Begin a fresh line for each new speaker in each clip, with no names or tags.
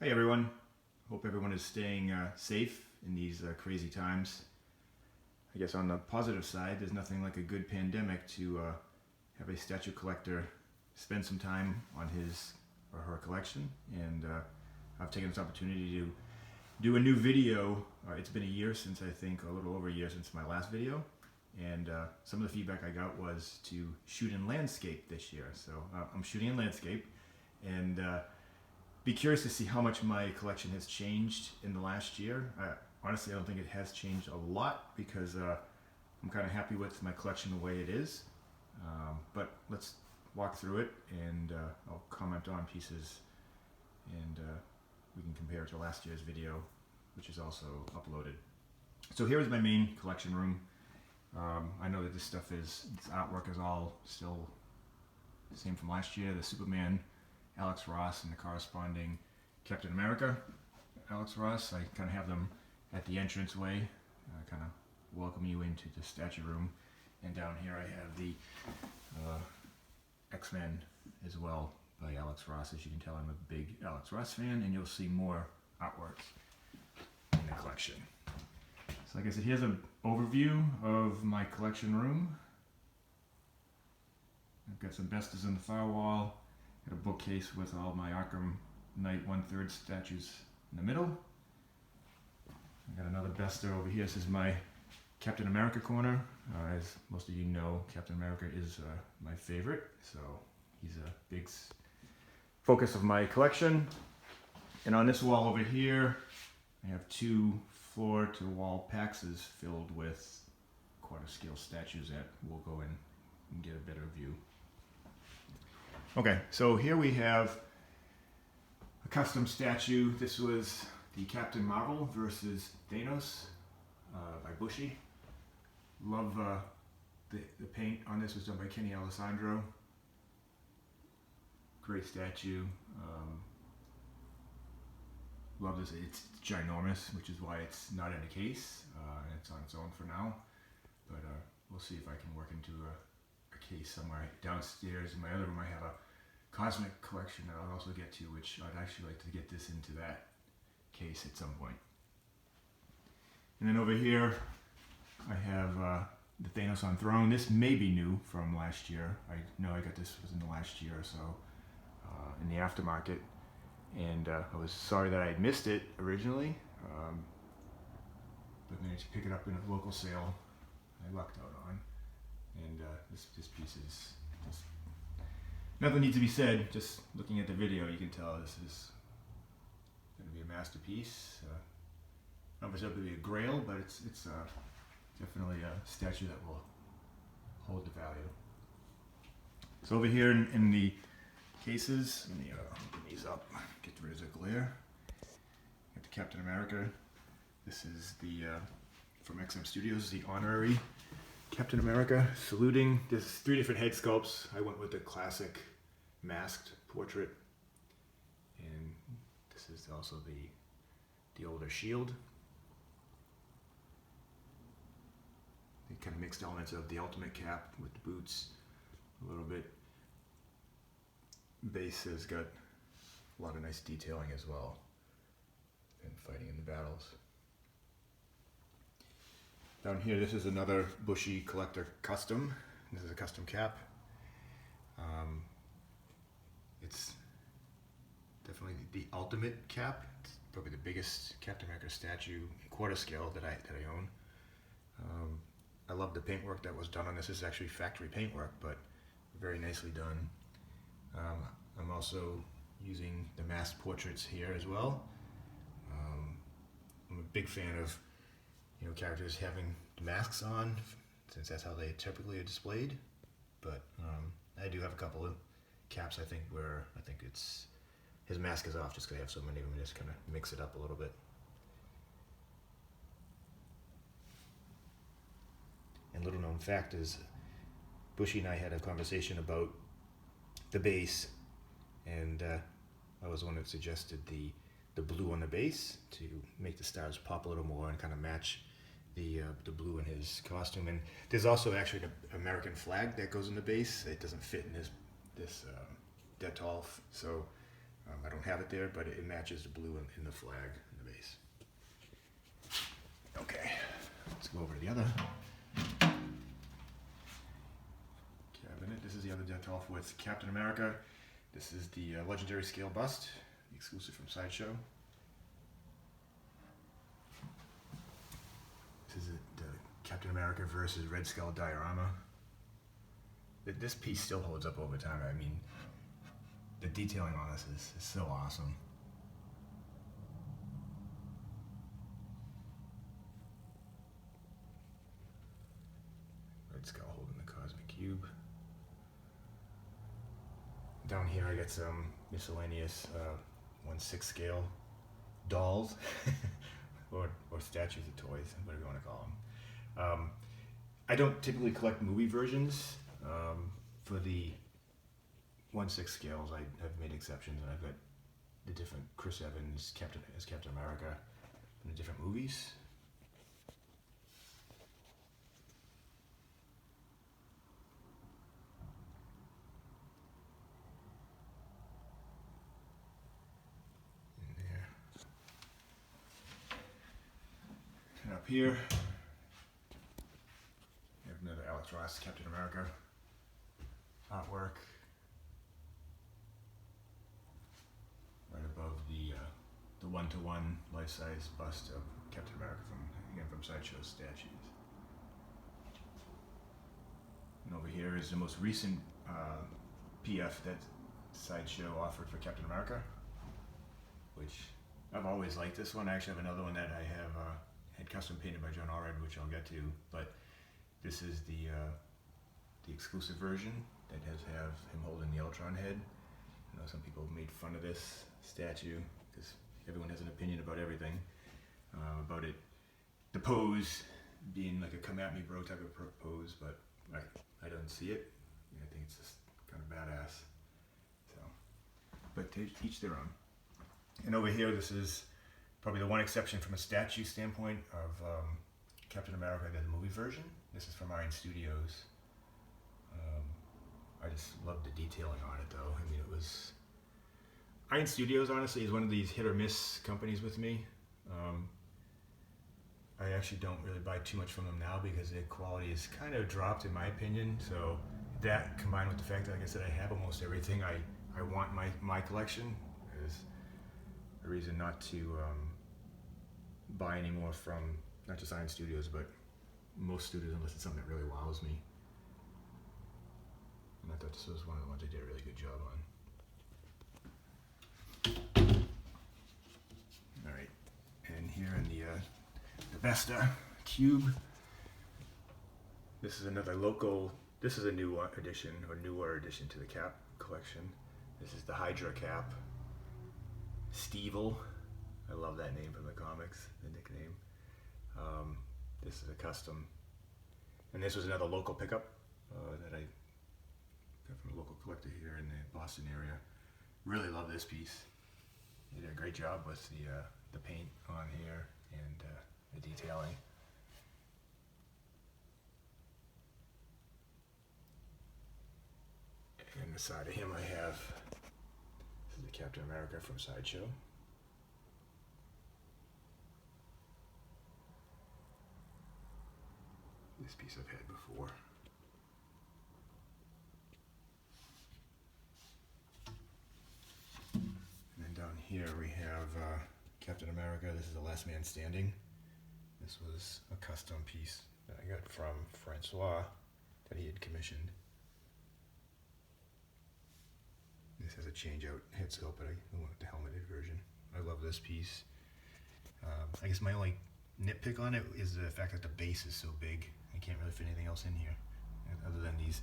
Hi everyone. Hope everyone is staying safe in these crazy times. I guess on the positive side, there's nothing like a good pandemic to have a statue collector spend some time on his or her collection. And I've taken this opportunity to do a new video. It's been a year since, I think, a little over a year since my last video. And some of the feedback I got was to shoot in landscape this year. So I'm shooting in landscape, and be curious to see how much my collection has changed in the last year. Honestly, I don't think it has changed a lot because I'm kind of happy with my collection the way it is. But let's walk through it, and I'll comment on pieces, and we can compare it to last year's video, which is also uploaded. So here is my main collection room. I know that this artwork is all still the same from last year. The Superman Alex Ross and the corresponding Captain America Alex Ross. I kind of have them at the entranceway, kind of welcome you into the statue room. And down here I have the X-Men as well by Alex Ross. As you can tell, I'm a big Alex Ross fan, and you'll see more artwork in the collection. So like I said, here's an overview of my collection room. I've got some Bestas in the far wall. Got a bookcase with all my Arkham Knight 1/3 statues in the middle. I got another Besta over here. This is my Captain America corner. As most of you know, Captain America is my favorite, so he's a big focus of my collection. And on this wall over here, I have two floor-to-wall Paxes filled with quarter-scale statues that we'll go in and get a better view. Okay, so here we have a custom statue. This was the Captain Marvel versus Thanos by Bushy. Love the paint on this was done by Kenny Alessandro. Great statue. Love this. It's ginormous, which is why it's not in a case. It's on its own for now. But we'll see if I can work into a case somewhere downstairs. In my other room I have a cosmic collection that I'll also get to, which I'd actually like to get this into that case at some point. And then over here I have the Thanos on Throne. This may be new from last year. I know I got this within the last year or so in the aftermarket, and I was sorry that I had missed it originally, but managed to pick it up in a local sale I lucked out on. And this piece is just nothing needs to be said. Just looking at the video, you can tell this is going to be a masterpiece. I don't know if it's going to be a grail, but it's definitely a statue that will hold the value. So over here in the cases, let me open these up, get rid of the glare. Got the Captain America. This is the from XM Studios, the honorary Captain America saluting. There's 3 different head sculpts. I went with the classic masked portrait, and this is also the older shield. The kind of mixed elements of the ultimate cap with the boots a little bit. Base has got a lot of nice detailing as well, and fighting in the battles. Down here, this is another Bushy Collector custom. This is a custom cap. It's definitely the ultimate cap. It's probably the biggest Captain America statue in quarter scale that I own. I love the paintwork that was done on this. This is actually factory paintwork, but very nicely done. I'm also using the masked portraits here as well. I'm a big fan of characters having the masks on, since that's how they typically are displayed. But I do have a couple of caps, I think, where I think his mask is off just because I have so many of them, and just kind of mix it up a little bit. And little known fact is, Bushy and I had a conversation about the base, and I was the one that suggested the blue on the base to make the stars pop a little more and kind of match the blue in his costume. And there's also actually the American flag that goes in the base. It doesn't fit in this that tall, so I don't have it there, but it matches the blue in the flag in the base. Okay, let's go over to the other cabinet. This is the other Dental for it's Captain America. This is the legendary scale bust, the exclusive from Sideshow. This is the Captain America versus Red Skull diorama. This piece still holds up over time. I mean, the detailing on this is so awesome. Red Skull holding the Cosmic Cube. Down here I got some miscellaneous 1/6 scale dolls or statues of toys, whatever you want to call them. I don't typically collect movie versions. For the 1/6 scales, I have made exceptions, and I've got the different Chris Evans as Captain America from the different movies. In there. And up here, we have another Alex Ross Captain America artwork. Right above the 1-to-1 life-size bust of Captain America from Sideshow statues. And over here is the most recent PF that Sideshow offered for Captain America, which I've always liked this one. I actually have another one that I have had custom painted by John Allred, which I'll get to, but this is the exclusive version that have him holding the Ultron head. I know some people made fun of this statue because everyone has an opinion about everything, about it, the pose being like a come at me bro type of pose, but I don't see it. I think it's just kind of badass. So, but to each their own. And over here, this is probably the one exception from a statue standpoint of Captain America, the movie version. This is from Iron Studios. I just love the detailing on it, though. I mean, it was... Iron Studios, honestly, is one of these hit or miss companies with me. I actually don't really buy too much from them now because their quality is kind of dropped, in my opinion. So that, combined with the fact that, like I said, I have almost everything I want my collection, is a reason not to buy any more from not just Iron Studios, but most studios, unless it's something that really wows me. And I thought this was one of the ones I did a really good job on. Alright, and here in the Vesta Cube, this is another local, this is a new addition, or newer addition to the cap collection. This is the Hydra cap. Stevel, I love that name from the comics, the nickname. This is a custom, and this was another local pickup that I got from a local collector here in the Boston area. Really love this piece. They did a great job with the paint on here and the detailing. And the side of him I have, this is the Captain America from Sideshow. This piece I've had before. And then down here we have Captain America. This is The Last Man Standing. This was a custom piece that I got from Francois that he had commissioned. This has a change out head sculpt, but I went with the helmeted version. I love this piece. I guess my only nitpick on it is the fact that the base is so big. I can't really fit anything else in here other than these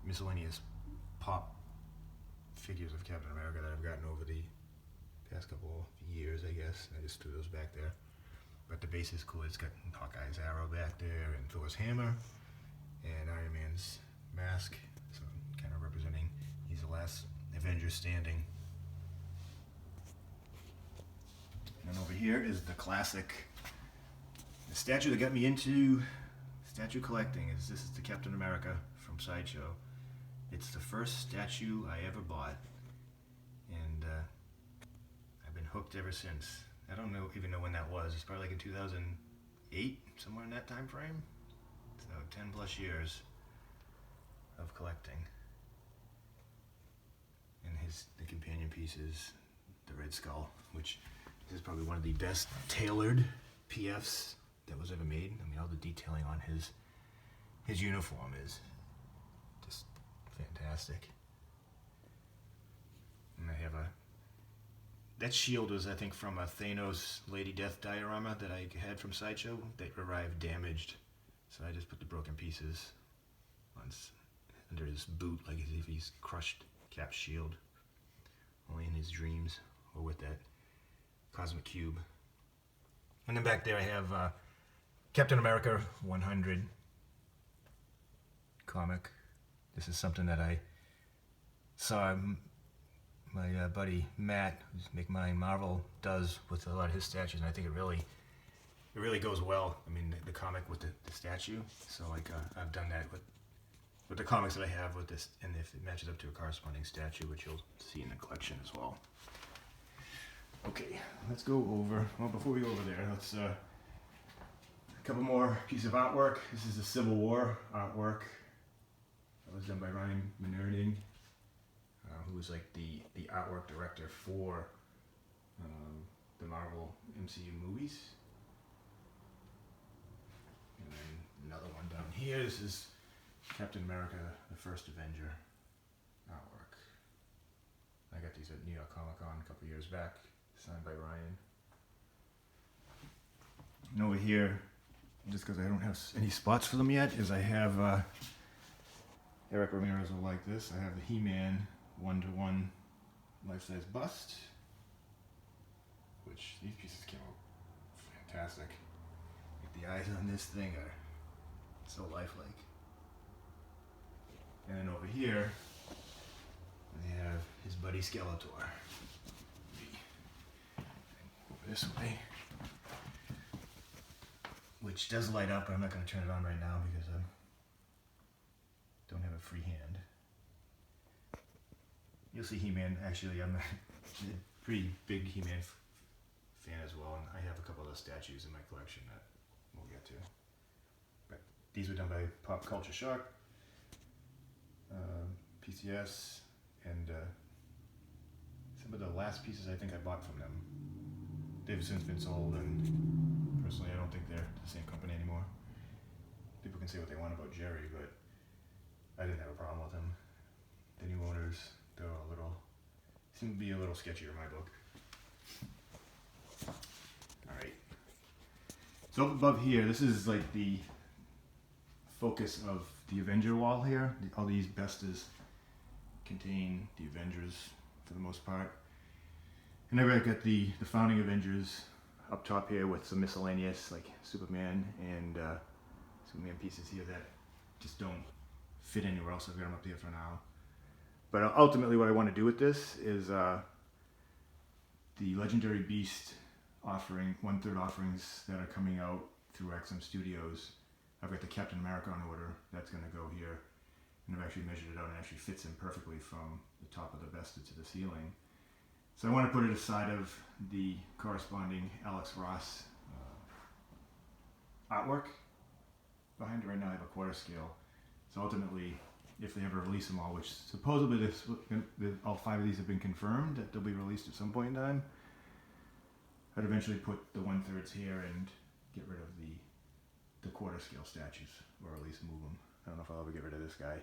miscellaneous pop figures of Captain America that I've gotten over the past couple of years, I guess. I just threw those back there. But the base is cool. It's got Hawkeye's arrow back there, and Thor's hammer, and Iron Man's mask. So kind of representing he's the last Avenger standing. And then over here is the classic, the statue that got me into statue collecting. This is the Captain America from Sideshow. It's the first statue I ever bought, and hooked ever since. I don't even know when that was. It's probably like in 2008, somewhere in that time frame. So 10 plus years of collecting. And the companion pieces, the Red Skull, which is probably one of the best tailored PFs that was ever made. I mean, all the detailing on his uniform is just fantastic. And I have that shield was, I think, from a Thanos Lady Death diorama that I had from Sideshow that arrived damaged. So I just put the broken pieces under his boot, like as if he's crushed Cap's shield. Only in his dreams, or with that cosmic cube. And then back there I have Captain America 100 comic. This is something that I saw my buddy Matt, who's Make Mine Marvel, does with a lot of his statues, and I think it really goes well. I mean, the comic with the statue. So like I've done that with the comics that I have with this, and if it matches up to a corresponding statue, which you'll see in the collection as well. Okay, let's go over. Well, before we go over there, let's a couple more pieces of artwork. This is the Civil War artwork that was done by Ryan Menerding, who was like the artwork director for the Marvel MCU movies. And then another one down here. This is Captain America, the First Avenger artwork. I got these at New York Comic Con a couple years back, signed by Ryan. And over here, just because I don't have any spots for them yet, is I have Eric Ramirez will like this. I have the He-Man 1-to-1 life-size bust, which these pieces came out fantastic. Like the eyes on this thing are so lifelike. And then over here, we have his buddy Skeletor. Over this way, which does light up, but I'm not going to turn it on right now because I don't have a free hand. You'll see He-Man. Actually, I'm a pretty big He-Man fan as well, and I have a couple of those statues in my collection that we'll get to. But these were done by Pop Culture Shock, PCS, and some of the last pieces I think I bought from them. They've since been sold, and personally I don't think they're the same company anymore. People can say what they want about Jerry, but I didn't have a problem with them. The new owners, they're seem to be a little sketchier in my book. Alright. So up above here, this is like the focus of the Avenger wall here. All these bestas contain the Avengers for the most part. And I've got the founding Avengers up top here with some miscellaneous like Superman and Superman pieces here that just don't fit anywhere else. I've got them up here for now. But ultimately what I want to do with this is the Legendary Beast offering, 1/3 offerings that are coming out through XM Studios. I've got the Captain America on order. That's going to go here. And I've actually measured it out and it actually fits in perfectly from the top of the Vesta to the ceiling. So I want to put it aside of the corresponding Alex Ross artwork. Behind it right now I have a quarter scale. So ultimately, if they ever release them all, which supposedly all 5 of these have been confirmed that they'll be released at some point in time, I'd eventually put the 1/3 here and get rid of the quarter scale statues, or at least move them. I don't know if I'll ever get rid of this guy.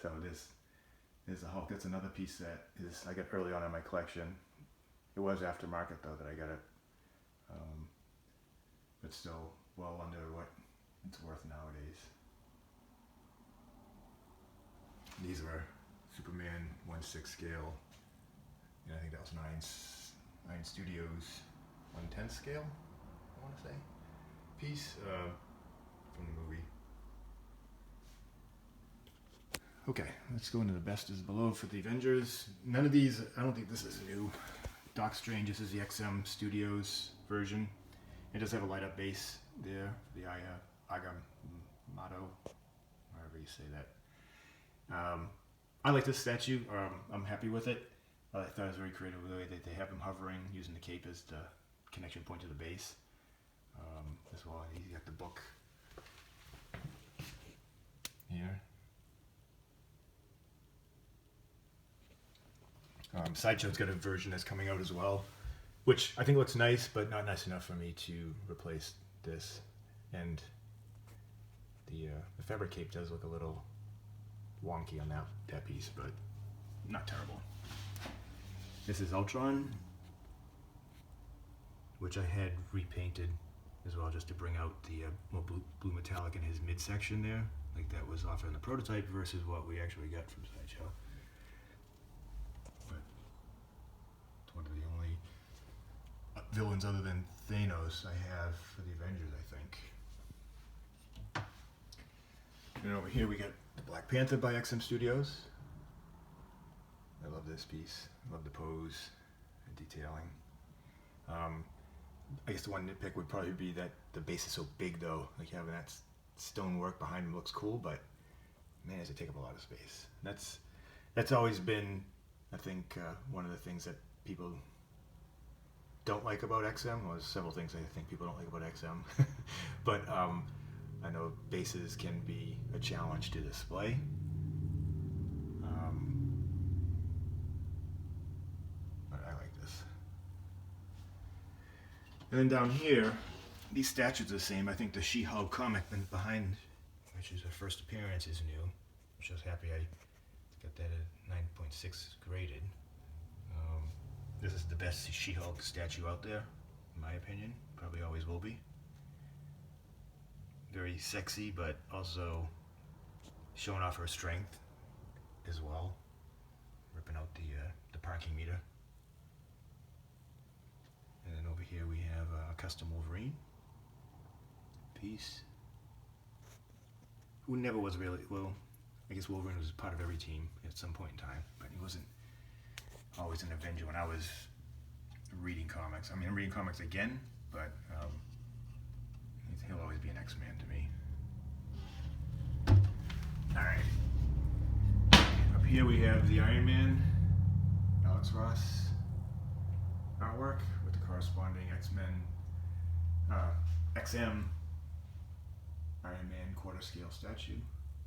So there's the Hulk. That's another piece that I got early on in my collection. It was aftermarket though that I got it, but still well under what it's worth nowadays. These were Superman 1/6 scale. And I think that was 9 Studios 1/10 scale, I want to say, piece from the movie. Okay, let's go into the best is below for the Avengers. None of these, I don't think this is new. Doc Strange, this is the XM Studios version. It does have a light up base there, the Agamotto, however you say that. I like this statue. I'm happy with it. I thought it was very creative the way that they have him hovering, using the cape as the connection point to the base. As well, he's got the book here. Sideshow's got a version that's coming out as well, which I think looks nice, but not nice enough for me to replace this. And the fabric cape does look a little wonky on that piece, but not terrible. This is Ultron, which I had repainted as well, just to bring out the more blue metallic in his midsection there, like that was offered in the prototype versus what we actually got from Sideshow. But it's one of the only villains other than Thanos I have for the Avengers, I think. And over here we got the Black Panther by XM Studios. I love this piece. I love the pose and detailing. I guess the one nitpick would probably be that the base is so big though. Like having that stonework behind him looks cool, but man, does it take up a lot of space. That's always been, I think, one of the things that people don't like about XM. Well, there's several things I think people don't like about XM. But I know bases can be a challenge to display. But I like this. And then down here, these statues are the same. I think the She-Hulk comic behind, which is her first appearance, is new. Which I was happy I got that at 9.6 graded. This is the best She-Hulk statue out there, in my opinion. Probably always will be. Very sexy, but also showing off her strength as well. Ripping out the parking meter. And then over here we have a custom Wolverine piece. Who never was really, well, I guess Wolverine was part of every team at some point in time, but he wasn't always an Avenger when I was reading comics. I mean, I'm reading comics again, but he'll always be an X-Man to me. Alright. Up here we have the Iron Man, Alex Ross artwork with the corresponding X-Men, XM Iron Man quarter scale statue,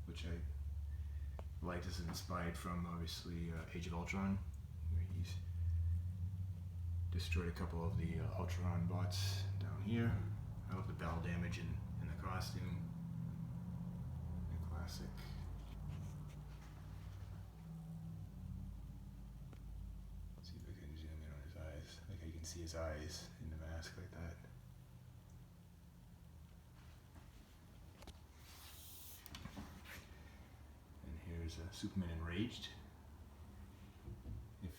which I like. This is inspired from obviously Age of Ultron, where he's destroyed a couple of the Ultron bots down here. I love the battle damage in the costume. The classic. Let's see if I can zoom in on his eyes. Like you can see his eyes in the mask like that. And here's Superman Enraged. If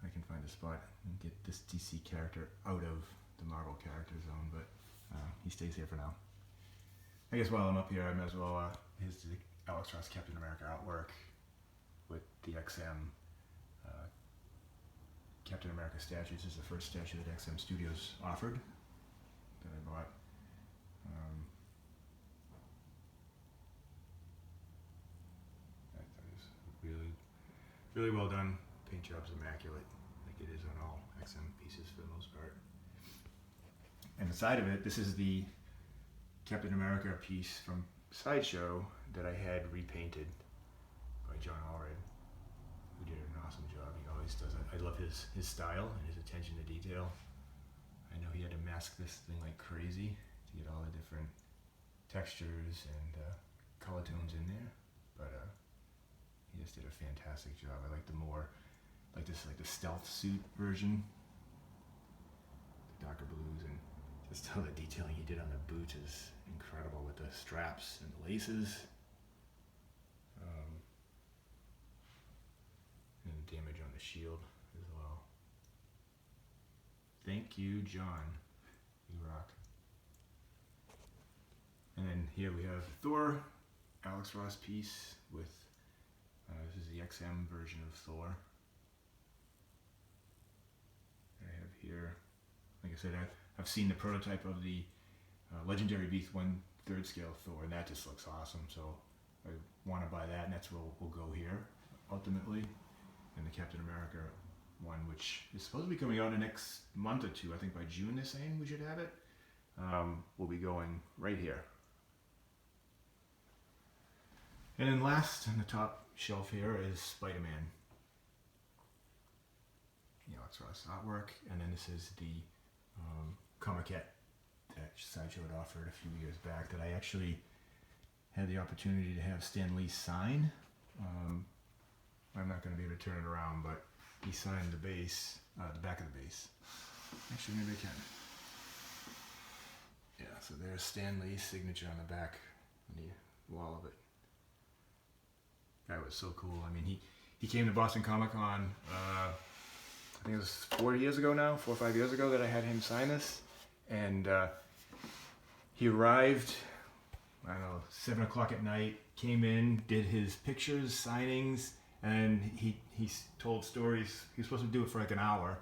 I can find a spot and get this DC character out of the Marvel character zone, but he stays here for now. I guess while I'm up here, I might as well, here's the Alex Ross Captain America artwork with the XM Captain America statues. This is the first statue that XM Studios offered that I bought. That is really, really well done. Paint job's immaculate, like it is on all XM pieces for the most part. And the side of it, this is the Captain America piece from Sideshow that I had repainted by John Allred, who did an awesome job. He always does it. I love his style and his attention to detail. I know he had to mask this thing like crazy to get all the different textures and color tones in there, but he just did a fantastic job. I like the more, like this, like the stealth suit version, the darker blues, and just all the detailing he did on the boots is incredible with the straps and the laces. And the damage on the shield as well. Thank you, John. You rock. And then here we have Thor, Alex Ross piece with, this is the XM version of Thor. I have here, like I said, I've seen the prototype of the Legendary Beast 1/3 scale Thor, and that just looks awesome. So I want to buy that, and that's where we'll go here. ultimately, and the Captain America one, which is supposed to be coming out in the next month or two. I think by June they're saying we should have it. Will be going right here. And then last on the top shelf here is Spider-Man. Alex Ross artwork, and then this is the Comic-Ette that Sideshow had offered a few years back that I actually had the opportunity to have Stan Lee sign. I'm not going to be able to turn it around, but he signed the base, the back of the base. Actually, maybe I can. Yeah, so there's Stan Lee's signature on the back, on the wall of it. That was so cool. I mean, he came to Boston Comic Con, I think it was 4 years ago now, 4 or 5 years ago that I had him sign this. And he arrived, I don't know, 7 o'clock at night, came in, did his pictures, signings, and he told stories. He was supposed to do it for like an hour.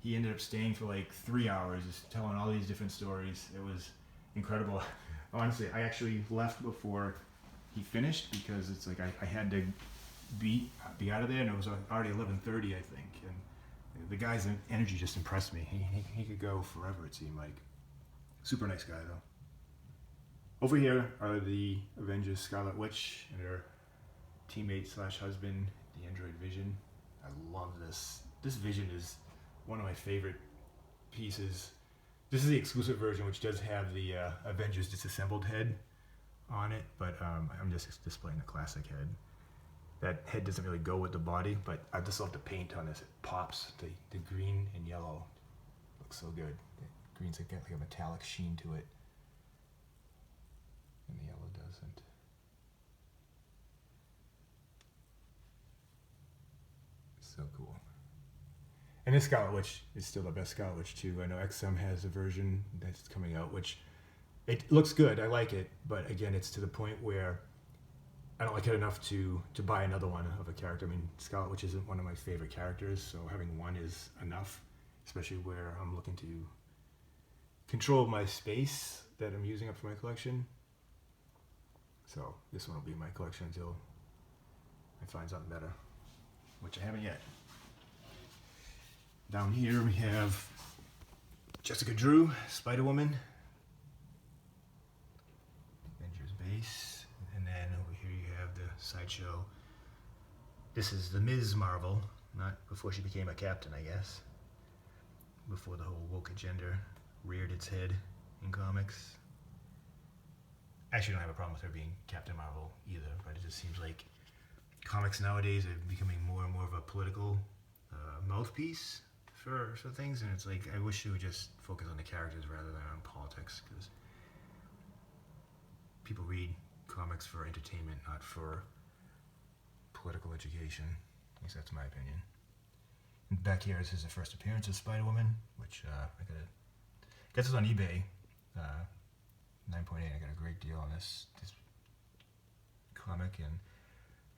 He ended up staying for like 3 hours, just telling all these different stories. It was incredible. Honestly, I actually left before he finished because it's like I had to be out of there, and it was already 11:30, I think. And the guy's energy just impressed me. He could go forever, it seemed like. Super nice guy, though. Over here are the Avengers Scarlet Witch and her teammate / husband, the android Vision. I love this. This Vision is one of my favorite pieces. This is the exclusive version, which does have the Avengers disassembled head on it, but I'm just displaying the classic head. That head doesn't really go with the body, but I just love the paint on this. It pops. The green and yellow looks so good. The green's got like a metallic sheen to it, and the yellow doesn't. So cool. And this Scarlet Witch is still the best Scarlet Witch too. I know XM has a version that's coming out, which it looks good. I like it, but again, it's to the point where I don't like it enough to buy another one of a character. I mean, Scarlet Witch isn't one of my favorite characters, so having one is enough, especially where I'm looking to control my space that I'm using up for my collection. So this one will be in my collection until I find something better, which I haven't yet. Down here we have Jessica Drew, Spider-Woman, Avengers base, and then over here you have the Sideshow. This is the Ms. Marvel, not before she became a captain, I guess. Before the whole woke agenda reared its head in comics. I actually don't have a problem with her being Captain Marvel either, but it just seems like comics nowadays are becoming more and more of a political mouthpiece for things, and it's like I wish they would just focus on the characters rather than on politics, because people read comics for entertainment, not for political education. At least that's my opinion. And back here, this is the first appearance of Spider-Woman, which I guess it's on eBay. 9.8. I got a great deal on this comic, and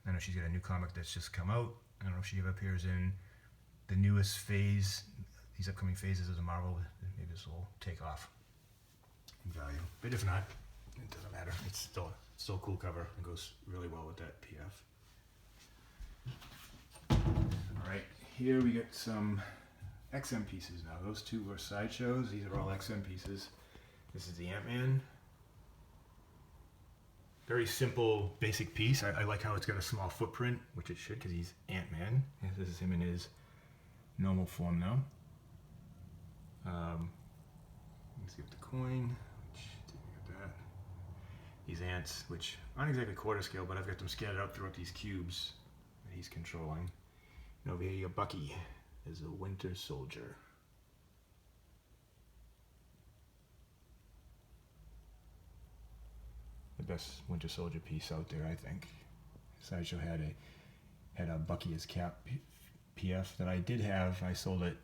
I know she's got a new comic that's just come out. I don't know if she ever appears in the newest phase, these upcoming phases of the Marvel. Maybe this will take off in value. But if not, it doesn't matter. It's still a cool cover. It goes really well with that PF. Alright, here we get some XM pieces now. Those two were Sideshows. These are all XM pieces. This is the Ant-Man. Very simple, basic piece. I like how it's got a small footprint, which it should, because he's Ant-Man. This is him in his normal form now. Let's get the coin. Got that. These ants, which aren't exactly quarter scale, but I've got them scattered out throughout these cubes that he's controlling. And over here you got Bucky as a Winter Soldier. The best Winter Soldier piece out there, I think. Sideshow had a Bucky as Cap PF that I did have. I sold it.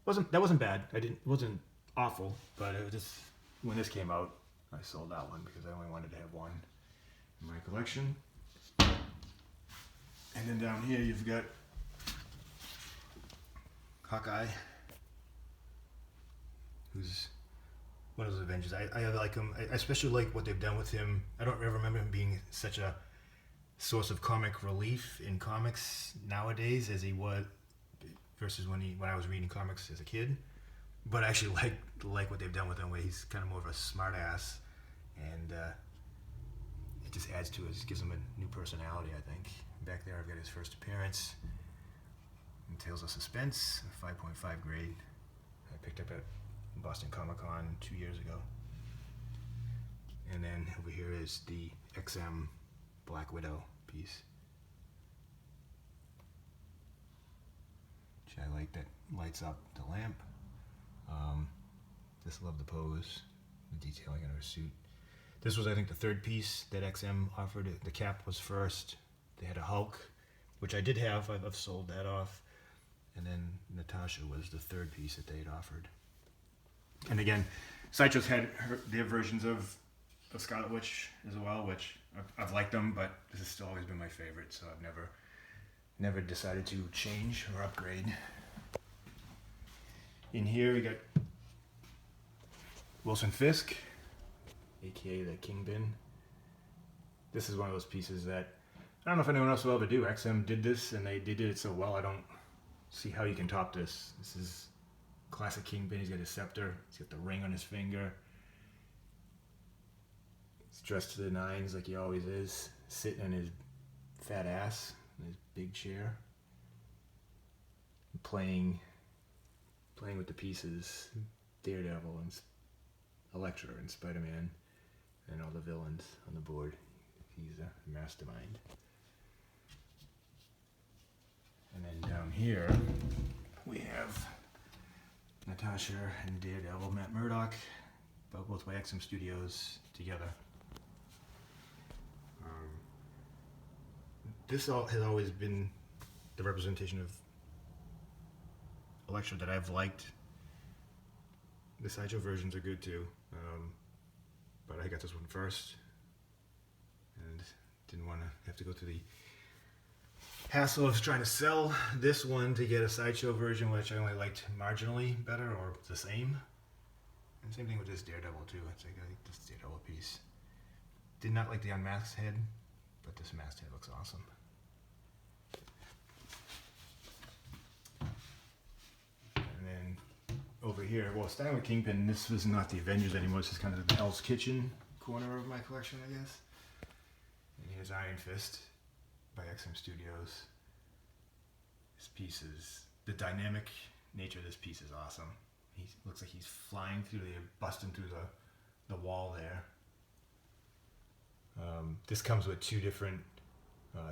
That wasn't bad. It wasn't awful, but it was just when this came out, I sold that one because I only wanted to have one in my collection. And then down here you've got Hawkeye, who's one of those Avengers. I like him. I especially like what they've done with him. I don't ever remember him being such a
source of comic relief in comics nowadays as he was versus when I was reading comics as a kid. But I actually like what they've done with him, where he's kind of more of a smart ass, and it just adds to it. It just gives him a new personality, I think. Back there, I've got his first appearance in Tales of Suspense, a 5.5 grade. I picked up at Boston Comic Con 2 years ago. And then over here is the XM Black Widow piece, which I like, that lights up the lamp. Just love the pose, the detailing on her suit. This was, I think, the third piece that XM offered. The Cap was first. They had a Hulk, which I did have. I've sold that off. And then Natasha was the third piece that they had offered. And again, Sideshow's had their versions of Scarlet Witch as well, which I've liked them, but this has still always been my favorite, so I've never decided to change or upgrade. In here we got Wilson Fisk, aka the Kingpin. This is one of those pieces that I don't know if anyone else will ever do. XM did this, and they did it so well. I don't see how you can top this. This is classic Kingpin. He's got his scepter. He's got the ring on his finger. He's dressed to the nines like he always is, sitting in his fat ass in his big chair, playing with the pieces, Daredevil and Elektra and Spider-Man and all the villains on the board. He's a mastermind. And then down here we have Natasha and Daredevil, Matt Murdock, both by XM Studios together. This has always been the representation of Elektra that I've liked. The Sideshow versions are good too, but I got this one first and didn't want to have to go through the hassle of trying to sell this one to get a Sideshow version, which I only liked marginally better or the same. And same thing with this Daredevil too. I like this Daredevil piece. Did not like the unmasked head, but this masked head looks awesome. And then over here, well, starting with Kingpin, this was not the Avengers anymore. This is kind of the Hell's Kitchen corner of my collection, I guess. And here's Iron Fist by XM Studios. This piece is, the dynamic nature of this piece is awesome. He looks like he's flying through busting through the wall there. This comes with two different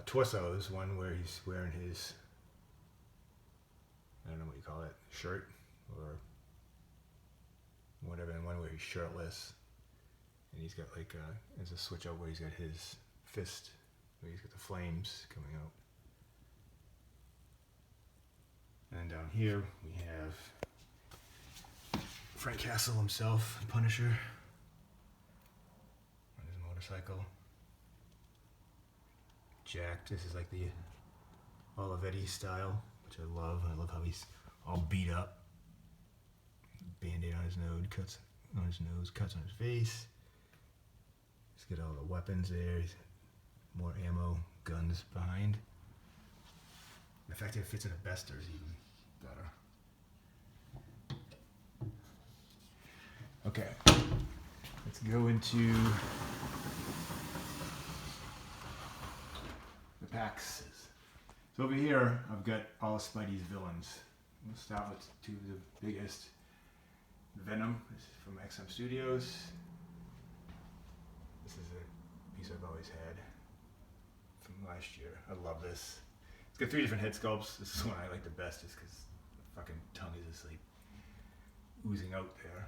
torsos, one where he's wearing his, I don't know what you call it, shirt or whatever, and one where he's shirtless. And he's got like, there's a switch out where he's got his fist, where he's got the flames coming out. And down here we have Frank Castle himself, Punisher, on his motorcycle. Jacked. This is like the Olivetti style, which I love. I love how he's all beat up. Band-aid on his nose, cuts on his face. He's got all the weapons there. He's more ammo, guns behind. The fact that it fits in a Bester is even better. Okay, let's go into the packs. So over here, I've got all of Spidey's villains. We'll start with two of the biggest. Venom, this is from XM Studios. This is a piece I've always had from last year. I love this. It's got three different head sculpts. This is one I like the best just because the fucking tongue is just like oozing out there.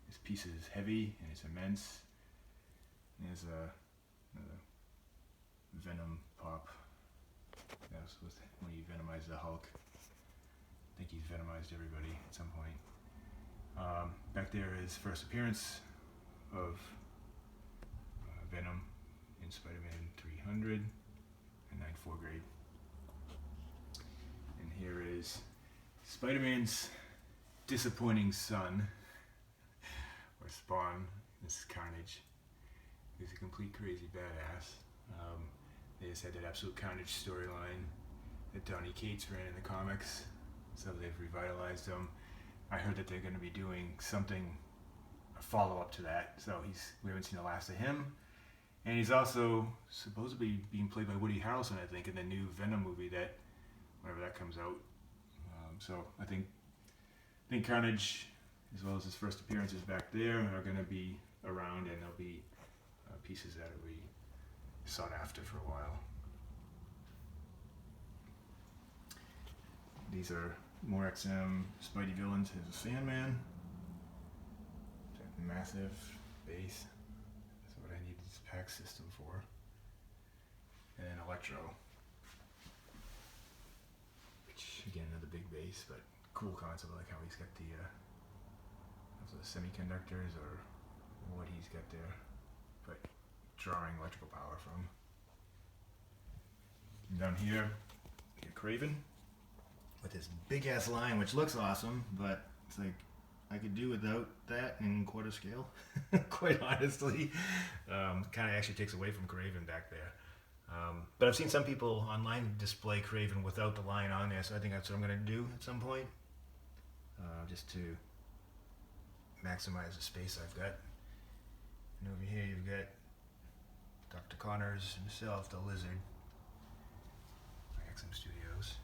This piece is heavy and it's immense. And there's another Venom pop. That was when he venomized the Hulk. I think he's venomized everybody at some point. Back there is first appearance of Venom in Spider-Man 300 and 94 grade. And here is Spider-Man's disappointing son, or Spawn. This is Carnage.
He's a complete crazy badass. They just had that Absolute Carnage storyline that Donny Cates ran in the comics, so they've revitalized him. I heard that they're going to be doing something, a follow-up to that, so we haven't seen the last of him. And he's also supposedly being played by Woody Harrelson, I think, in the new Venom movie that, whenever that comes out. So I think Carnage, as well as his first appearances back there, are going to be around, and there'll be pieces that will be sought after for a while. These are more XM Spidey villains. Here's a Sandman. That massive base. That's what I need this pack system for. And then Electro. Which, again, another big base, but cool concept. I like how he's got the semiconductors or what he's got there. But drawing electrical power from. And down here, you get Kraven with this big ass line, which looks awesome, but it's like I could do without that in quarter scale. Quite honestly, kind of actually takes away from Kraven back there. But I've seen some people online display Kraven without the line on there, so I think that's what I'm going to do at some point, just to maximize the space I've got. And over here you've got Dr. Connors himself, the Lizard, by XM Studios.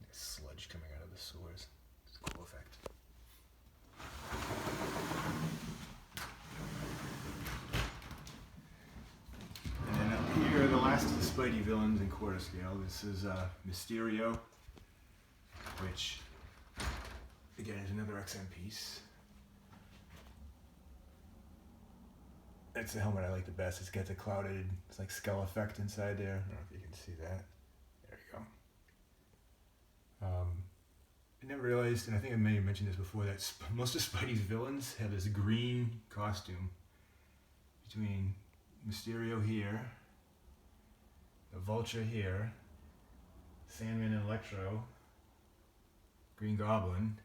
There's sludge coming out of the sewers. It's a cool effect. And then up here, the last of the Spidey villains in quarter scale. This is Mysterio, which again is another XM piece. That's the helmet I like the best. It's got the clouded, it's like skull effect inside there. I don't know if you can see that. There you go. I never realized, and I think I may have mentioned this before, that most of Spidey's villains have this green costume between Mysterio here, the Vulture here, Sandman and Electro, Green Goblin,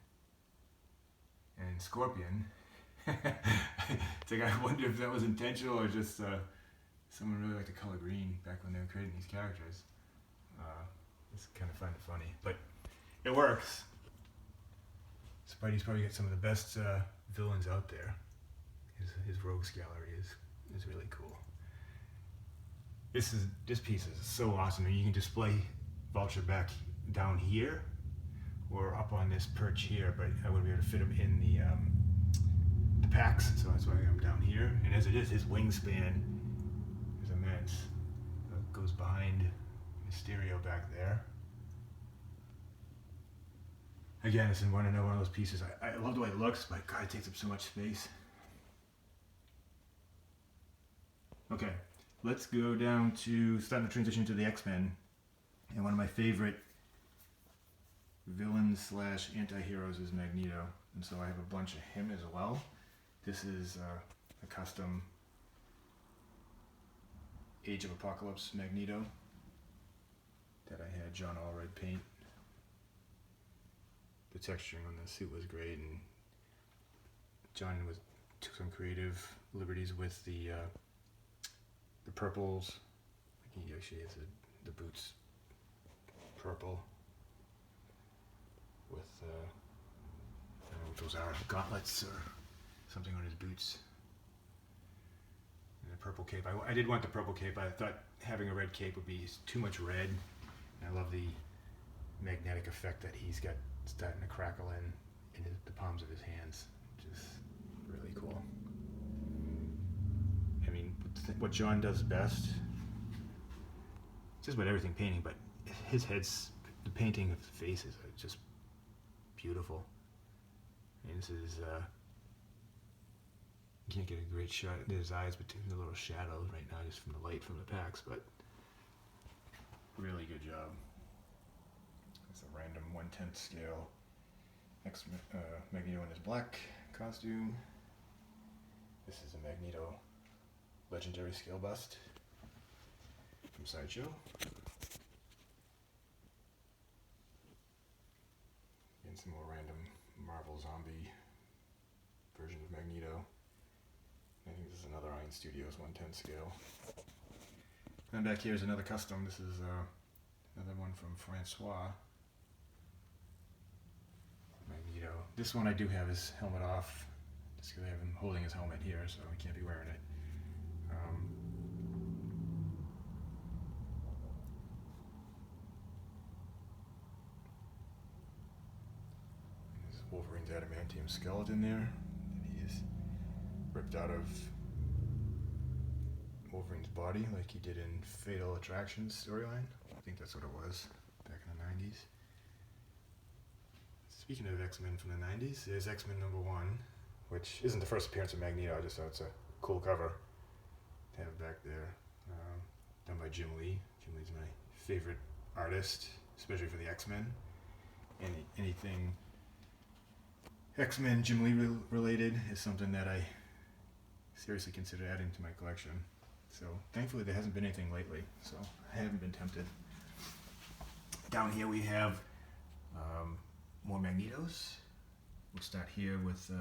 and Scorpion. It's like, I wonder if that was intentional or just someone really liked the color green back when they were creating these characters. Just kind of find it funny, but it works. Spidey's probably got some of the best villains out there. His rogues gallery is really cool. This piece is so awesome. I mean, you can display Vulture back down here or up on this perch here, but I wouldn't be able to fit him in the packs, so that's why I'm down here. And as it is, his wingspan is immense. It goes behind Mysterio back there. Again, it's one of those pieces. I love the way it looks, but God, it takes up so much space. Okay, let's go down to starting to transition to the X-Men. And one of my favorite villains slash anti-heroes is Magneto. And so I have a bunch of him as well. This is a custom Age of Apocalypse Magneto that I had John Allred paint. The texturing on the suit was great, and John took some creative liberties with the purples. Like he actually has the boots purple with I don't know what those are, gauntlets or something on his boots. And the purple cape. I did want the purple cape. I thought having a red cape would be too much red. And I love the magnetic effect that he's got starting to crackle in the palms of his hands, which is really cool. I mean, what John does best, just about everything painting, but his head's, the painting of the faces are just beautiful. I mean, this is, you can't get a great shot at his eyes, but there's a little shadow right now just from the light from the packs, but really good job. It's a random 1/10 scale Magneto in his black costume. This is a Magneto legendary scale bust from Sideshow. And some more random Marvel zombie version of Magneto. I think this is another Iron Studios 110 scale. And back here is another custom. This is another one from Francois. Magneto. This one I do have his helmet off, just because I have him holding his helmet here, so he can't be wearing it. There's Wolverine's adamantium skeleton there that he's ripped out of Wolverine's body, like he did in Fatal Attractions storyline. I think that's what it was back in the 90s. Speaking of X-Men from the 90s, there's X-Men #1, which isn't the first appearance of Magneto. I just thought it's a cool cover to have back there. Done by Jim Lee. Jim Lee's my favorite artist, especially for the X-Men. Anything X-Men Jim Lee related is something that I seriously consider adding to my collection. So thankfully there hasn't been anything lately, so I haven't been tempted. Down here we have more Magnetos. We'll start here with,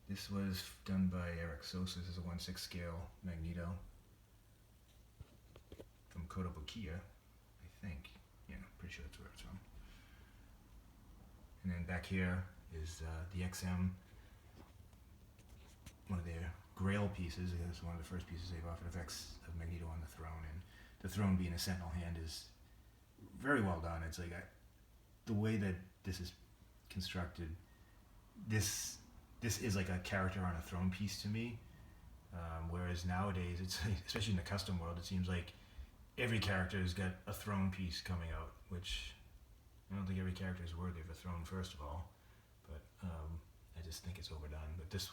this was done by Eric Sosa. This is a 1/6 scale Magneto from Kotobukiya, I think. Yeah, pretty sure that's where it's from. And then back here is the XM, one of their Grail pieces. It's one of the first pieces they've offered of Magneto on the throne, and the throne being a sentinel hand is very well done. It's like the way that this is constructed, this is like a character on a throne piece to me, whereas nowadays, it's especially in the custom world, it seems like every character has got a throne piece coming out, which I don't think every character is worthy of a throne, first of all, but I just think it's overdone. But this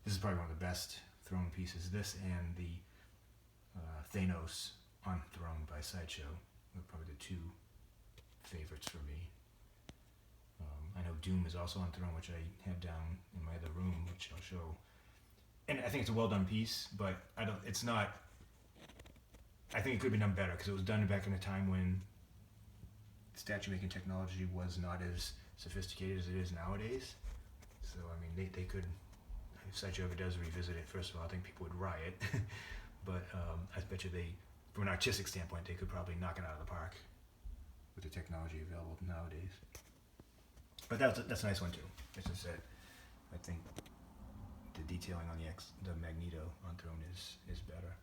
is probably one of the best throne pieces. This and the Thanos on Throne by Sideshow were probably the two favorites for me. I know Doom is also on Throne, which I have down in my other room, which I'll show. And I think it's a well done piece, but I think it could be done better, because it was done back in a time when statue making technology was not as sophisticated as it is nowadays. So I mean, they could, if Sideshow ever does revisit it, first of all, I think people would riot. But I bet you from an artistic standpoint, they could probably knock it out of the park with the technology available nowadays. But that's a nice one too. As I said, I think the detailing on the Magneto on Throne is better.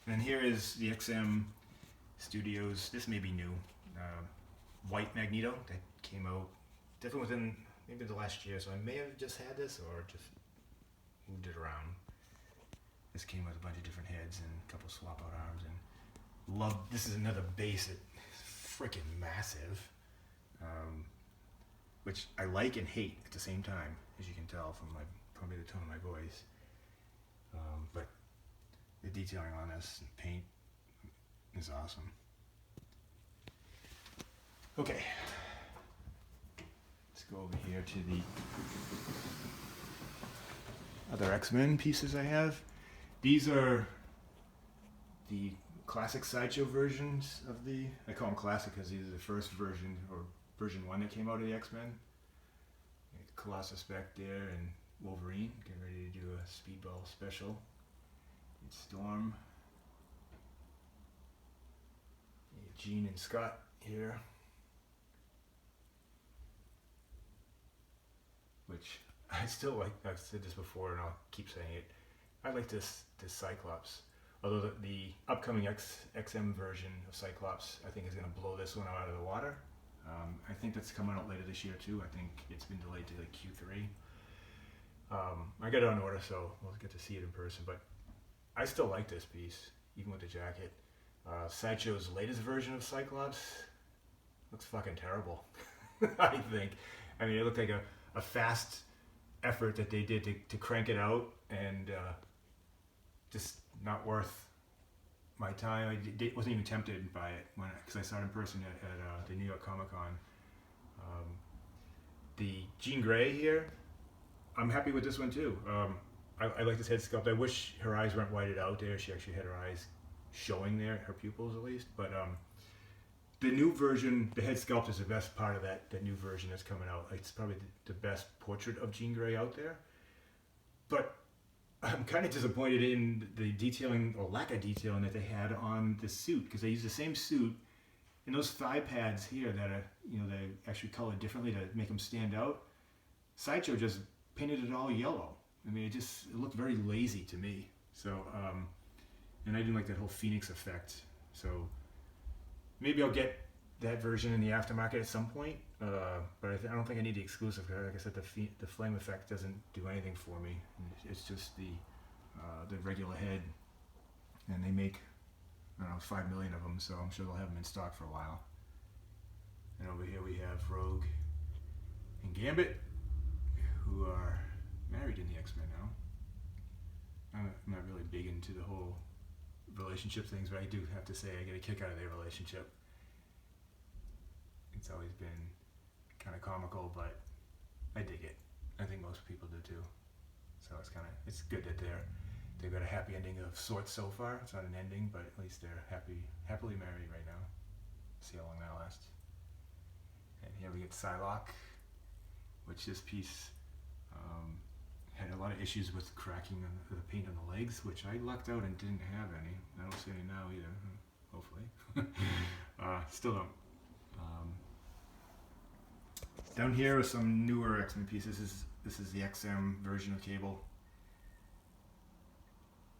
And here is the XM Studios. This may be new. White Magneto that came out definitely within maybe the last year. So I may have just had this or just moved it around. This came with a bunch of different heads and a couple swap out arms, and this is another base that freaking massive, which I like and hate at the same time, as you can tell from probably the tone of my voice. But the detailing on this and paint is awesome. Okay, let's go over here to the other X-Men pieces I have. These are the classic Sideshow versions of I call them classic because these are the first version, or version 1 that came out of the X-Men. Colossus back there and Wolverine getting ready to do a Speedball special. It's Storm. Jean and Scott here. Which I still like. I've said this before and I'll keep saying it. I like this Cyclops. Although the upcoming XM version of Cyclops, I think, is going to blow this one out of the water. I think that's coming out later this year too. I think it's been delayed to like Q3. I got it on order, so we'll get to see it in person. But I still like this piece, even with the jacket. Sideshow's latest version of Cyclops looks fucking terrible, I think. I mean, it looked like a fast effort that they did to crank it out, and just not worth my time. I wasn't even tempted by it because I saw it in person at the New York Comic Con. The Jean Grey here, I'm happy with this one too. I like this head sculpt. I wish her eyes weren't whited out there. She actually had her eyes showing there, her pupils at least. But
the new version, the head sculpt is the best part of that new version that's coming out. It's probably the best portrait of Jean Grey out there. But I'm kind of disappointed in the detailing or lack of detailing that they had on the suit, because they used the same suit, and those thigh pads here that are, they actually colored differently to make them stand out. Sideshow just painted it all yellow. I mean, it looked very lazy to me. So, and I didn't like that whole Phoenix effect. So maybe I'll get that version in the aftermarket at some point. But I don't think I need the exclusive. Like I said, the flame effect doesn't do anything for me. It's just the regular head, and they make, I don't know, 5 million of them. So I'm sure they'll have them in stock for a while. And over here we have Rogue and Gambit, who are married in the X-Men now. I'm not really big into the whole relationship things, but I do have to say I get a kick out of their relationship. It's always been kind of comical, but I dig it. I think most people do too. So it's good that they've got a happy ending of sorts so far. It's not an ending, but at least they're happily married right now. See how long that lasts. And here we get Psylocke, which this piece had a lot of issues with cracking the paint on the legs, which I lucked out and didn't have any. I don't see any now either, hopefully. Still don't. Down here are some newer X-Men pieces. This is the XM version of Cable,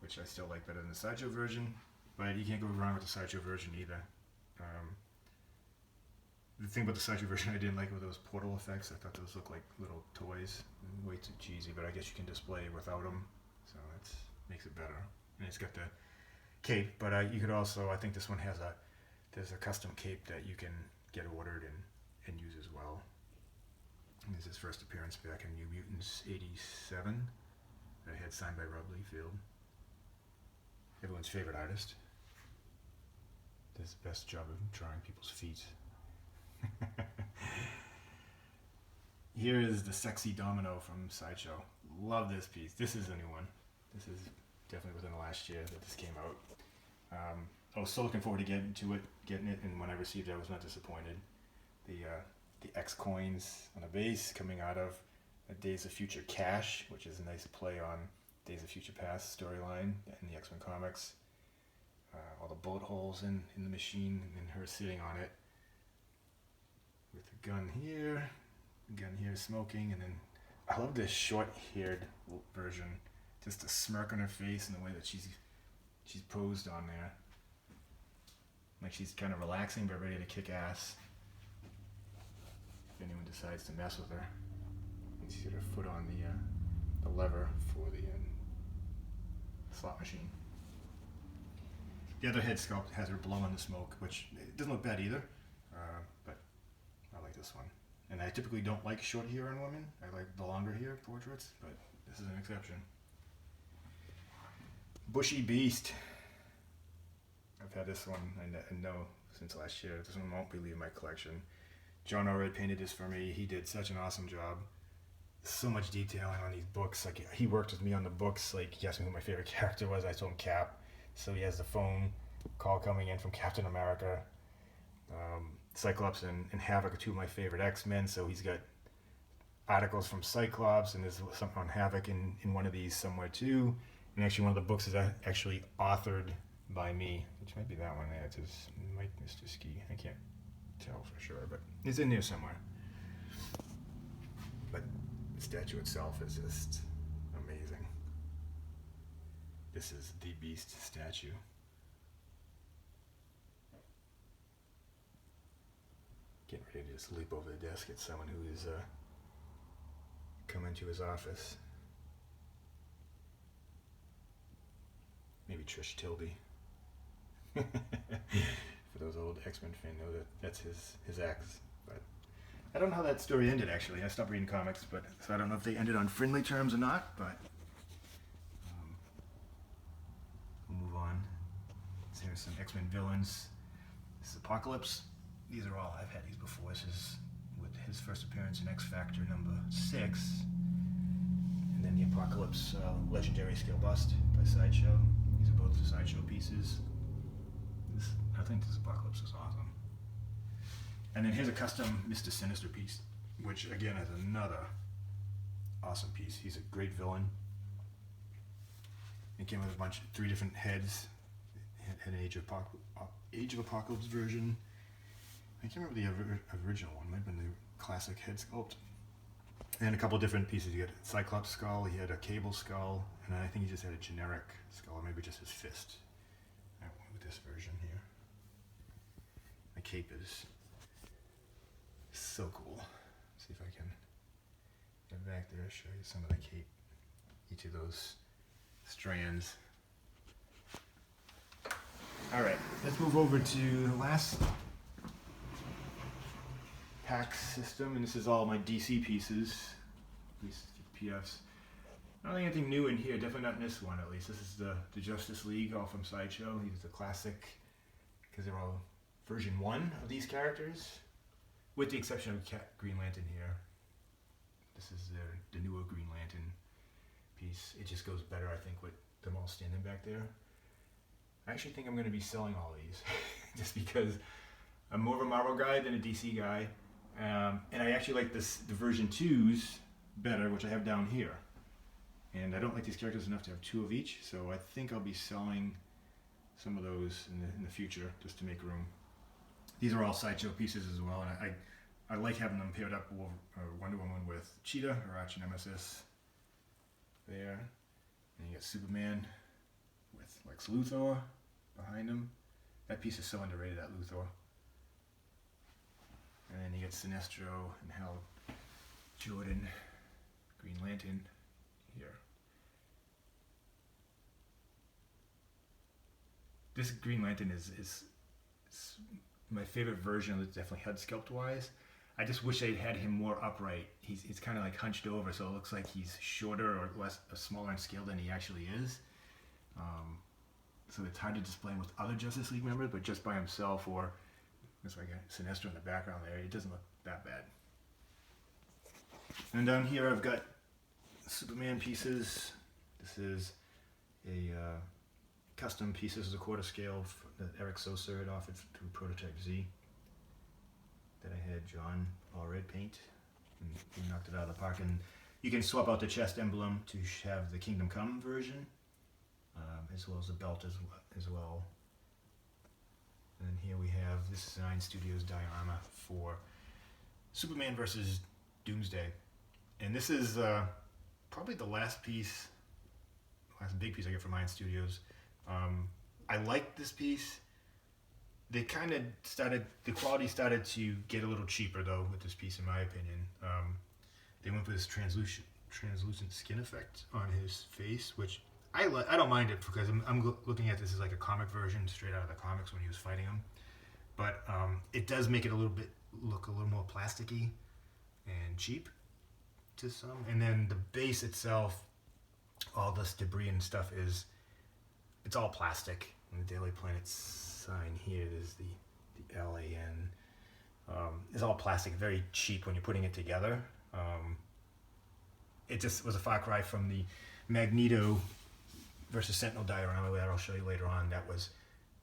which I still like better than the Sideshow version, but you can't go wrong with the Sideshow version either. The thing about the Sideshow version I didn't like were those portal effects. I thought those looked like little toys. Way too cheesy, but I guess you can display without them, so it makes it better. And it's got the cape, but you could also, I think this one there's a custom cape that you can get ordered and use as well. And this is his first appearance back in New Mutants 87 that I had signed by Rob Liefeld. Everyone's favorite artist. Does the best job of drawing people's feet. Here is the Sexy Domino from Sideshow. Love this piece. This is a new one. This is definitely within the last year that this came out. I was so looking forward to getting it, and when I received it, I was not disappointed. The X coins on a base coming out of Days of Future Cash, which is a nice play on Days of Future Past storyline in the X-Men comics. All the bullet holes in the machine, and her sitting on it with a gun here smoking, and then I love this short-haired version. Just a smirk on her face and the way that she's posed on there. Like she's kind of relaxing but ready to kick ass if anyone decides to mess with her. And she's got her foot on the lever for the slot machine. The other head sculpt has her blowing the smoke, which it doesn't look bad either, but I like this one. And I typically don't like short hair on women. I like the longer hair portraits, but this is an exception. Bushy Beast. I've had this one, I know, since last year. This one won't be leaving my collection. John Allred painted this for me. He did such an awesome job. So much detailing on these books. Like, he worked with me on the books. Like, he asked me who my favorite character was. I told him Cap. So he has the phone call coming in from Captain America. Cyclops and Havoc are two of my favorite X-Men. So he's got articles from Cyclops, and there's something on Havoc in one of these somewhere too. And actually, one of the books is actually authored by me, which might be that one there. It says Mike Mr. Ski. I can't tell for sure, but it's in there somewhere. But the statue itself is just amazing. This is the Beast statue. Getting ready to just leap over the desk at someone who is come into his office. Maybe Trish Tilby. For those old X-Men fans know that's his ex. But I don't know how that story ended, actually. I stopped reading comics, so I don't know if they ended on friendly terms or not, but we'll move on. So here's some X-Men villains. This is Apocalypse. These are all, I've had these before. This is with his first appearance in X-Factor number 6. And then the Apocalypse Legendary Scale Bust by Sideshow. These are both the Sideshow pieces. I think this Apocalypse is awesome. And then here's a custom Mr. Sinister piece, which again is another awesome piece. He's a great villain. It came with a bunch, 3 different heads. It had an Age of Apocalypse version. I can't remember the original one. Might have been the classic head sculpt. And a couple different pieces. You had a Cyclops skull, he had a Cable skull, and I think he just had a generic skull, or maybe just his fist. I went with this version here. The cape is so cool. See if I can get back there, show you some of the cape. Each of those strands. Alright, let's move over to the last pack system, and this is all my DC pieces, PFs. I don't think anything new in here, definitely not in this one at least. This is the Justice League, all from Sideshow. These are the classic, because they're all version 1 of these characters, with the exception of Green Lantern here. This is the newer Green Lantern piece. It just goes better, I think, with them all standing back there. I actually think I'm going to be selling all these, just because I'm more of a Marvel guy than a DC guy. And I actually like the version 2s better, which I have down here. And I don't like these characters enough to have 2 of each, so I think I'll be selling some of those in the future, just to make room. These are all Sideshow pieces as well, and I like having them paired up with Wonder Woman with Cheetah, her arch nemesis there. And you got Superman with Lex Luthor behind him. That piece is so underrated, that Luthor. And then you get Sinestro and Hal Jordan, Green Lantern here. This Green Lantern is my favorite version of it, definitely head sculpt wise. I just wish they'd had him more upright. He's kind of like hunched over, so it looks like he's shorter or smaller in scale than he actually is. So it's hard to display him with other Justice League members, but just by himself, or there's like a Sinestro in the background there, it doesn't look that bad. And down here I've got Superman pieces. This is a custom piece. This is a quarter scale that Eric Sosa had offered through Prototype Z. That I had John Allred paint, and he knocked it out of the park. And you can swap out the chest emblem to have the Kingdom Come version, as well as the belt as well. And then here we have, this is Nine Studios diorama for Superman versus Doomsday. And this is probably the last big piece I get from Nine Studios. I like this piece. They kind of the quality started to get a little cheaper though with this piece, in my opinion. They went for this translucent skin effect on his face, which I don't mind it, because I'm looking at this as like a comic version straight out of the comics when he was fighting him. But it does make it look a little more plasticky and cheap to some. And then the base itself, all this debris and stuff it's all plastic. And the Daily Planet sign here is the LAN. It's all plastic, very cheap when you're putting it together. It just was a far cry from the Magneto versus Sentinel diorama that I'll show you later on. That was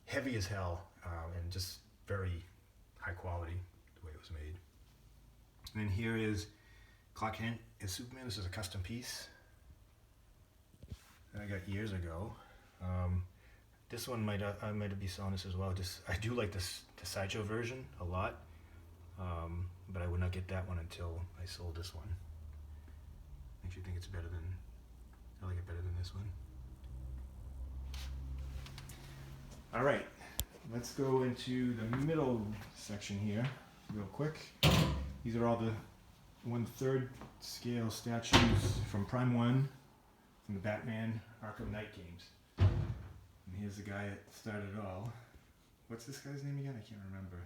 heavy as hell, and just very high quality the way it was made. And then here is Clark Kent as Superman. This is a custom piece that I got years ago. This one I might be selling this as well. I do like the Sideshow version a lot, but I would not get that one until I sold this one. I actually think I like it better than this one. All right, let's go into the middle section here real quick. These are all the 1/3 scale statues from Prime 1 from the Batman Arkham Knight games. And here's the guy that started it all. What's this guy's name again? I can't remember.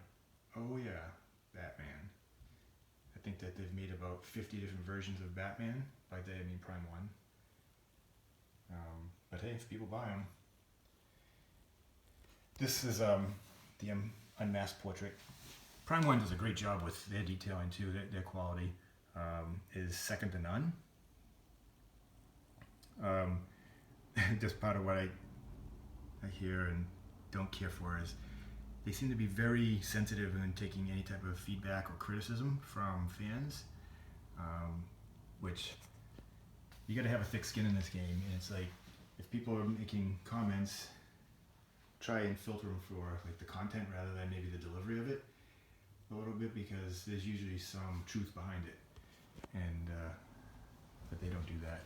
Oh yeah, Batman. I think that they've made about 50 different versions of Batman. By they, I mean Prime 1. But hey, if people buy them. This is the unmasked portrait. Prime 1 does a great job with their detailing too. Their quality is second to none. Just part of what I hear and don't care for is
they seem to be very sensitive in taking any type of feedback or criticism from fans, which you got to have a thick skin in this game. And it's like, if people are making comments, try and filter them for like the content rather than maybe the delivery of it a little bit, because there's usually some truth behind it, and but they don't do that.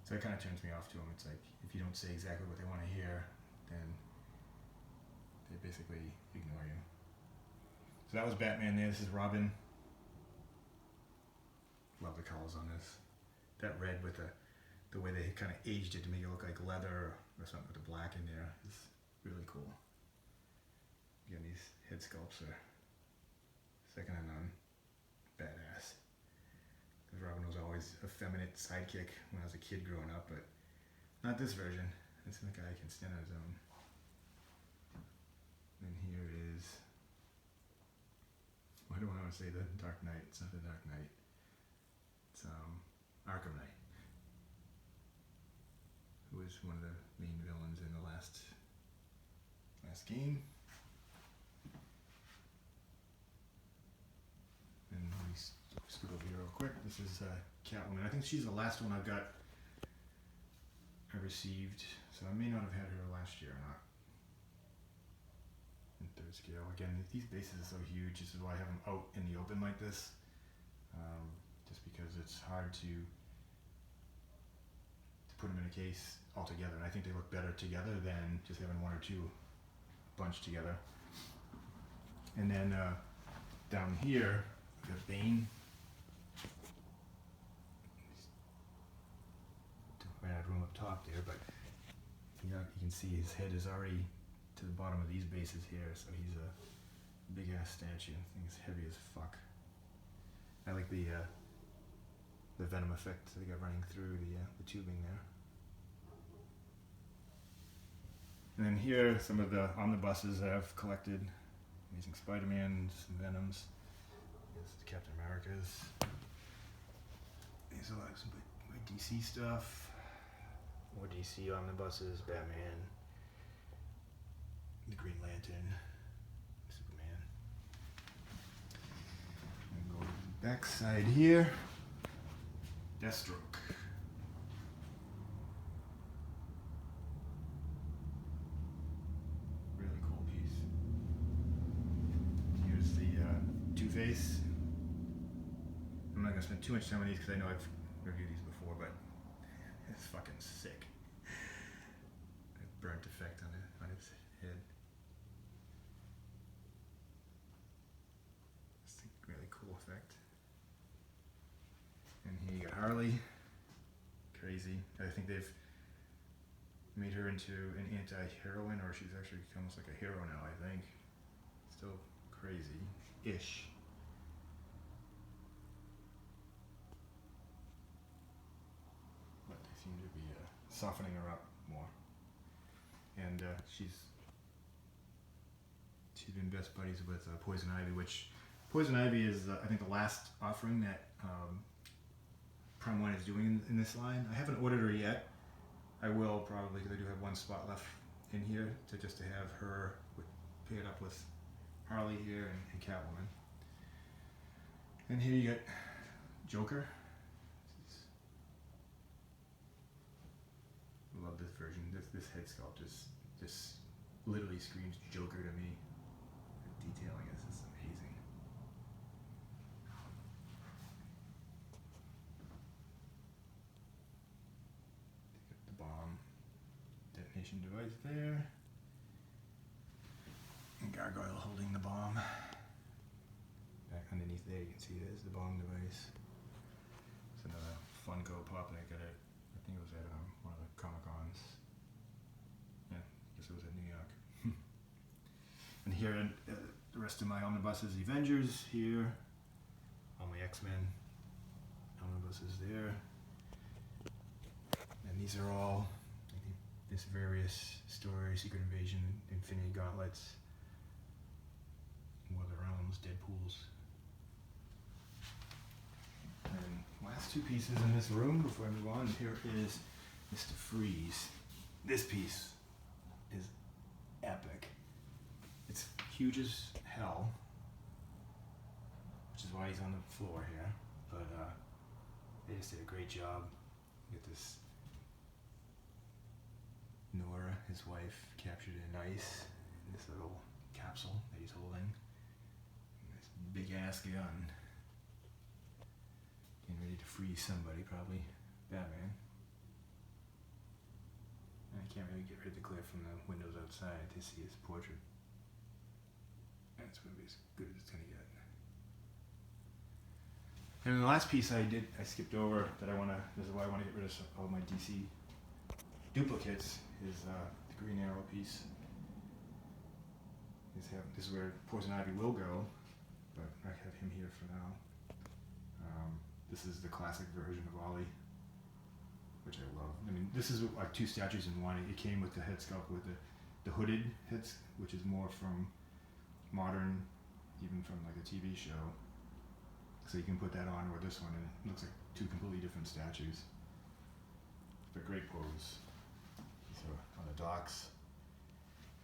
So it kind of turns me off to them. It's like, if you don't say exactly what they want to hear, then they basically ignore you. So that was Batman there. This is Robin. Love the colors on this. That red with the way they kind of aged it to make it look like leather or something with the black in there is really cool. Again, these head sculpts are second to none. Badass. Because Robin was always a feminine sidekick when I was a kid growing up, but not this version. This guy can stand on his own. And here is, why do I want to say the Dark Knight? It's not the Dark Knight. It's Arkham Knight, who was one of the main villains in the last game. And let me scoot over here real quick. This is Catwoman. I think she's the last one I received, so I may not have had her last year or not. In third scale. Again, these bases are so huge. This is why I have them out in the open like this. Just because it's hard to put them in a case all together. And I think they look better together than just having one or two bunched together. And then down here, we got Bane. Ran out of room up top there, but you can see his head is already to the bottom of these bases here, so he's a big ass statue. I think it's heavy as fuck. I like the venom effect that they got running through the tubing there. And then here, some of the omnibuses that I've collected. Amazing Spider-Man, some Venoms. This is Captain America's. These are like some my DC stuff. More DC omnibuses, Batman, the Green Lantern, Superman. And go to the back side here. Deathstroke. Really cool piece. Here's the Two-Face. I'm not going to spend too much time on these because I know I've reviewed these before, but it's fucking sick. That burnt effect on its head. It's a really cool effect. And here you got Harley. Crazy. I think they've made her into an anti-heroine, or she's actually almost like a hero now, I think. Still crazy-ish. But they seem to be softening her up more. And she's been best buddies with Poison Ivy, which Poison Ivy is, I think, the last offering that Prime 1 is doing in this line. I haven't ordered her yet. I will probably, because I do have one spot left in here to have her paired up with Harley here and Catwoman. And here you get Joker. Love this version. This head sculpt just literally screams Joker to me. The detailing is just amazing. The bomb detonation device there. And Gargoyle holding the bomb. Back underneath there you can see there's the bomb device. It's another Funko Pop that I got it. I think it was at one of the Comic-Cons. Yeah, I guess it was at New York. And here, the rest of my omnibuses, Avengers here. All my X-Men omnibuses there. And these are all, I think, this various story, Secret Invasion, Infinity Gauntlets, War of the Realms, Deadpools. And last two pieces in this room before I move on, here is Mr. Freeze. This piece is epic. It's huge as hell, which is why he's on the floor here. But they just did a great job. Get this Nora, his wife, captured in ice in this little capsule that he's holding. And this big ass gun. Getting ready to freeze somebody, probably Batman. And I can't really get rid of the glare from the windows outside to see his portrait. That's going to be as good as it's going to get. And the last piece I skipped over that this is why I want to get rid of all my DC duplicates, is the Green Arrow piece. This is where Poison Ivy will go, but I have him here for now. This is the classic version of Ollie, which I love. I mean, this is like two statues in one. It came with the head sculpt with the hooded heads, which is more from modern, even from like a TV show. So you can put that on with this one, and it looks like two completely different statues. But great pose. So on the docks,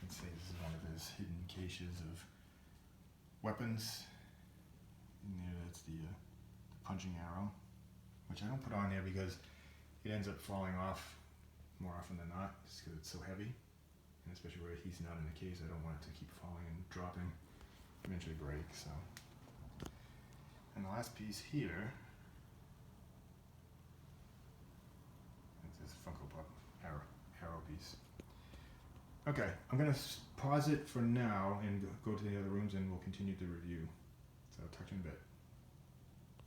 let's say this is one of his hidden caches of weapons. And there, that's the punching arrow, which I don't put on there because it ends up falling off more often than not, just because it's so heavy. And especially where he's not in the case, I don't want it to keep falling and dropping, eventually break. So. And the last piece here, it's this Funko Pop arrow piece. Okay, I'm going to pause it for now and go to the other rooms, and we'll continue the review. So I'll talk to you in a bit.